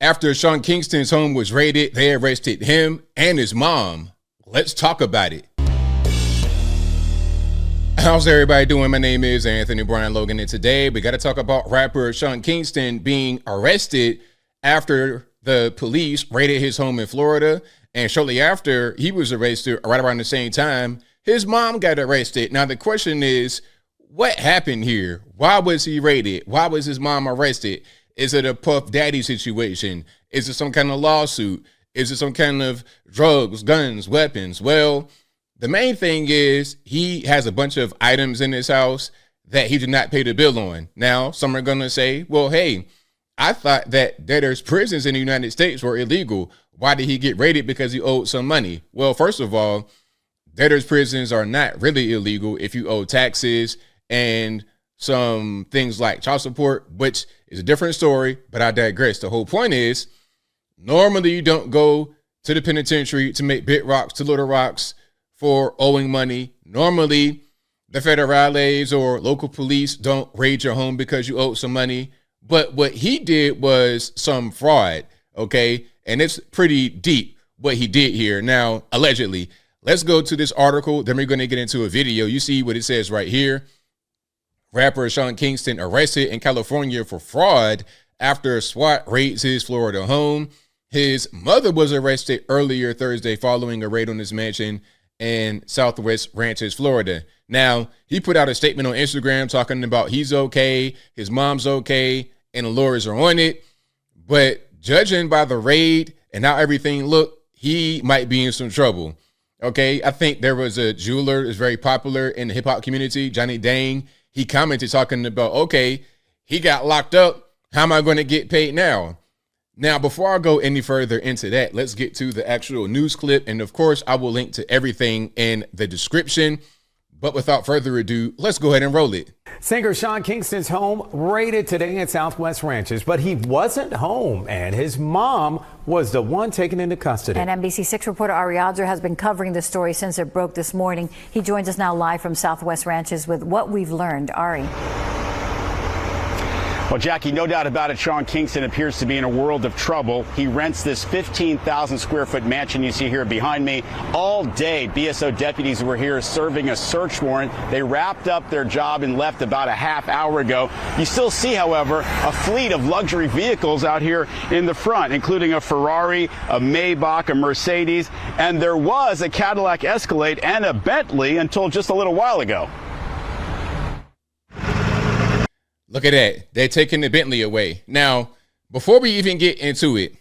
After Sean Kingston's home was raided, they arrested him and his mom. Let's talk about it. How's everybody doing? My name is Anthony Brian Logan, and today we got to talk about rapper Sean Kingston being arrested after the police raided his home in Florida. And shortly after he was arrested, right around the same time, his mom got arrested. Now, the question is, what happened here? Why was he raided? Why was his mom arrested? Is it a Puff Daddy situation? Is it some kind of lawsuit? Is it some kind of drugs, guns, weapons? Well, the main thing is he has a bunch of items in his house that he did not pay the bill on. Now, some are going to say, well, hey, I thought that debtors' prisons in the United States were illegal. Why did he get raided? Because he owed some money. Well, first of all, debtors' prisons are not really illegal if you owe taxes and some things like child support, which is a different story, but I digress. The whole point is, normally you don't go to the penitentiary to make big rocks to little rocks for owing money. Normally, the federales or local police don't raid your home because you owe some money. But what he did was some fraud, okay? And it's pretty deep what he did here. Now, allegedly, let's go to this article. Then we're going to get into a video. You see what it says right here. Rapper Sean Kingston arrested in California for fraud after SWAT raids his Florida home. His mother was arrested earlier Thursday following a raid on his mansion in Southwest Ranches, Florida. Now, he put out a statement on Instagram talking about he's okay, his mom's okay, and the lawyers are on it. But judging by the raid and how everything looked, he might be in some trouble. Okay, I think there was a jeweler that's very popular in the hip hop community, Johnny Dang. He commented talking about, okay, he got locked up. How am I going to get paid now? Now, before I go any further into that, let's get to the actual news clip. And of course, I will link to everything in the description. But without further ado, let's go ahead and roll it. Singer Sean Kingston's home raided today in Southwest Ranches, but he wasn't home, and his mom was the one taken into custody. And NBC6 reporter Ari Adzer has been covering the story since it broke this morning. He joins us now live from Southwest Ranches with what we've learned. Ari. Well, Jackie, no doubt about it, Sean Kingston appears to be in a world of trouble. He rents this 15,000 square foot mansion you see here behind me. All day, BSO deputies were here serving a search warrant. They wrapped up their job and left about a half hour ago. You still see, however, a fleet of luxury vehicles out here in the front, including a Ferrari, a Maybach, a Mercedes, and there was a Cadillac Escalade and a Bentley until just a little while ago. Look at that. They're taking the Bentley away. Now, before we even get into it,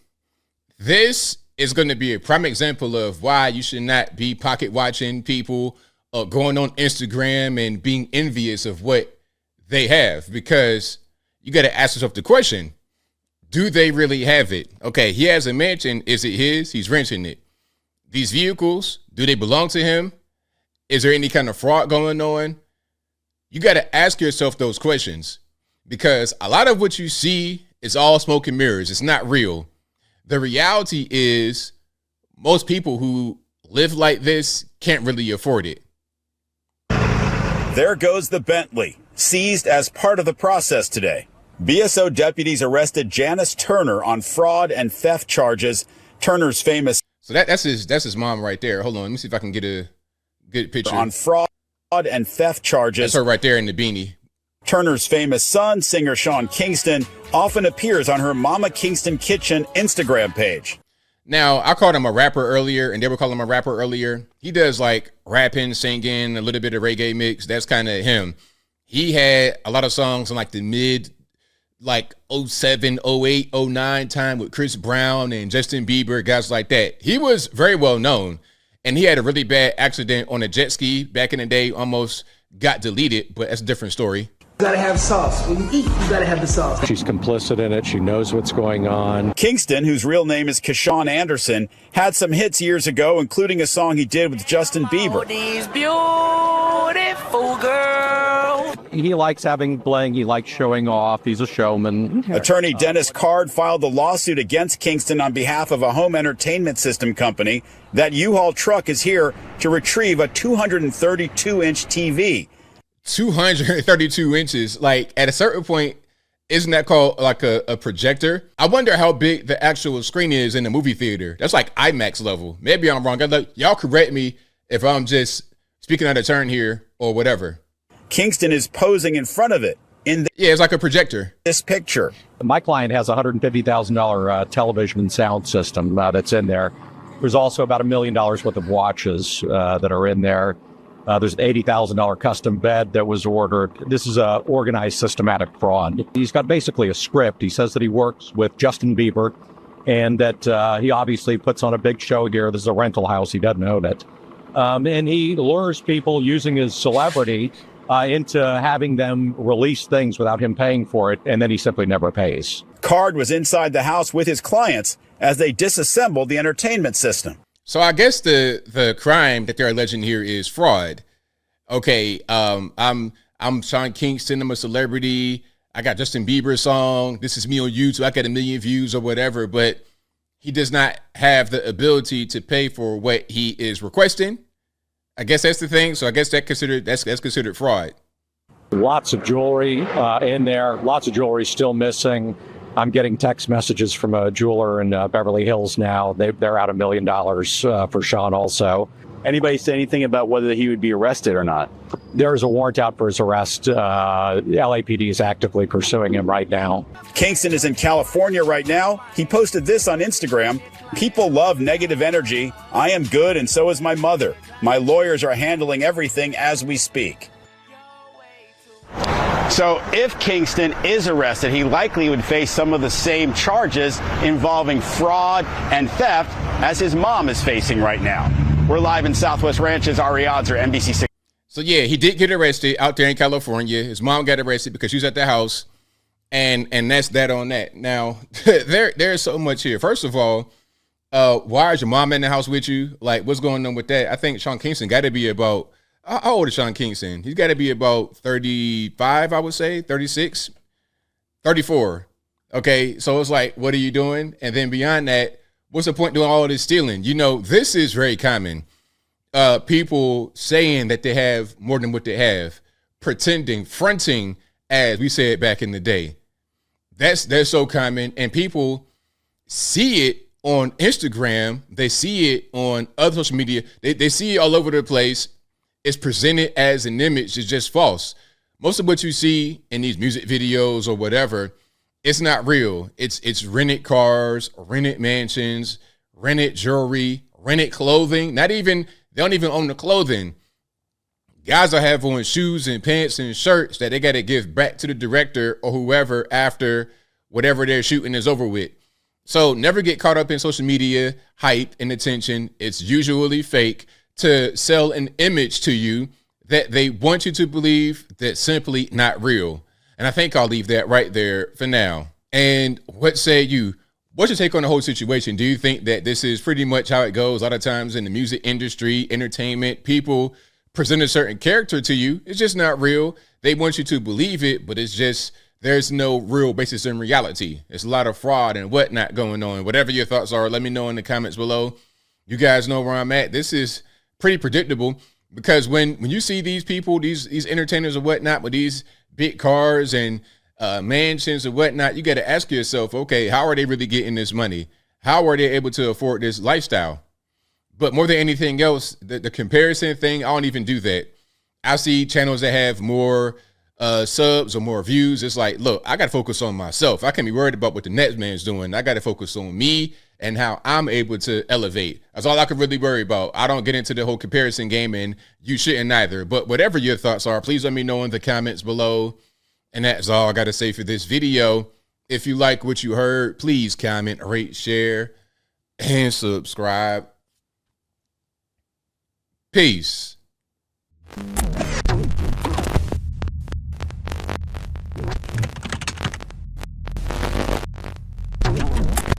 this is going to be a prime example of why you should not be pocket watching people or going on Instagram and being envious of what they have, because you got to ask yourself the question, do they really have it? Okay, he has a mansion. Is it his? He's renting it. These vehicles, do they belong to him? Is there any kind of fraud going on? You got to ask yourself those questions. Because a lot of what you see is all smoke and mirrors. It's not real. The reality is most people who live like this can't really afford it. There goes the Bentley, seized as part of the process today. BSO deputies arrested Janice Turner on fraud and theft charges. Turner's famous. So that's his mom right there. Hold on, let me see if I can get a good picture. On fraud and theft charges. That's her right there in the beanie. Turner's famous son, singer Sean Kingston, often appears on her Mama Kingston Kitchen Instagram page. Now, I called him a rapper earlier, and they were calling him a rapper earlier. He does like rapping, singing, a little bit of reggae mix. That's kind of him. He had a lot of songs in like the mid, like 07, 08, 09 time with Chris Brown and Justin Bieber, guys like that. He was very well known, and he had a really bad accident on a jet ski back in the day, almost got deleted, but that's a different story. You gotta have sauce. When you eat, you gotta have the sauce. She's complicit in it. She knows what's going on. Kingston, whose real name is Keshawn Anderson, had some hits years ago, including a song he did with Justin Bieber. These beautiful girls. He likes having bling. He likes showing off. He's a showman. Attorney Dennis Card filed the lawsuit against Kingston on behalf of a home entertainment system company. That U-Haul truck is here to retrieve a 232-inch TV. 232 inches. Like, at a certain point, Isn't that called like a projector? I wonder how big the actual screen is in the movie theater. That's like IMAX level. Maybe I'm wrong. Y'all correct me if I'm just speaking out of turn here or whatever. Kingston is posing in front of it in Yeah, it's like a projector. this picture. My client has a $150,000 television and sound system that's in there. There's also about $1 million worth of watches that are in there. There's an $80,000 custom bed that was ordered. This is a organized, systematic fraud. He's got basically a script. He says that he works with Justin Bieber and that he obviously puts on a big show here. This is a rental house. He doesn't own it. And he lures people using his celebrity into having them release things without him paying for it, and then he simply never pays. Card was inside the house with his clients as they disassembled the entertainment system. So I guess the crime that they're alleging here is fraud. Okay, I'm Sean Kingston. I'm a celebrity. I got Justin Bieber's song. This is me on YouTube. I got 1 million views or whatever, but he does not have the ability to pay for what he is requesting. I guess that's the thing. So I guess that's considered fraud. Lots of jewelry in there. Lots of jewelry still missing. I'm getting text messages from a jeweler in Beverly Hills now. They're out $1 million for Sean also. Anybody say anything about whether he would be arrested or not? There is a warrant out for his arrest. LAPD is actively pursuing him right now. Kingston is in California right now. He posted this on Instagram. People love negative energy. I am good and so is my mother. My lawyers are handling everything as we speak. So if Kingston is arrested, he likely would face some of the same charges involving fraud and theft as his mom is facing right now. We're live in Southwest Ranches. Ari Odzer, NBC6. So yeah, he did get arrested out there in California. His mom got arrested because she was at the house, and that's that on that. Now there's so much here. First of all, why is your mom in the house with you? Like, what's going on with that? I think Sean Kingston got to be about, how old is Sean Kingston? He's got to be about 35, I would say, 36, 34. Okay, so it's like, what are you doing? And then beyond that, what's the point doing all of this stealing? You know, this is very common. People saying that they have more than what they have, pretending, fronting, as we said back in the day. That's so common, and people see it on Instagram. They see it on other social media. They see it all over the place. It's presented as an image. It's just false. Most of what you see in these music videos or whatever, it's not real. It's rented cars, rented mansions, rented jewelry, rented clothing. They don't even own the clothing. Guys will have on shoes and pants and shirts that they got to give back to the director or whoever after whatever they're shooting is over with. So never get caught up in social media hype and attention. It's usually fake to sell an image to you that they want you to believe that's simply not real. And I think I'll leave that right there for now. And what say you? What's your take on the whole situation? Do you think that this is pretty much how it goes? A lot of times in the music industry, entertainment, people present a certain character to you. It's just not real. They want you to believe it, but it's just, there's no real basis in reality. It's a lot of fraud and whatnot going on. Whatever your thoughts are, let me know in the comments below. You guys know where I'm at. This is pretty predictable because when you see these people, these entertainers or whatnot with these big cars and mansions and whatnot, you got to ask yourself, okay, how are they really getting this money? How are they able to afford this lifestyle? But more than anything else, the comparison thing, I don't even do that. I see channels that have more subs or more views. It's like, look, I got to focus on myself. I can't be worried about what the next man's doing. I got to focus on me and how I'm able to elevate. That's all I can really worry about. I don't get into the whole comparison game, and you shouldn't either. But whatever your thoughts are, please let me know in the comments below. And that's all I got to say for this video. If you like what you heard, please comment, rate, share, and subscribe. Peace.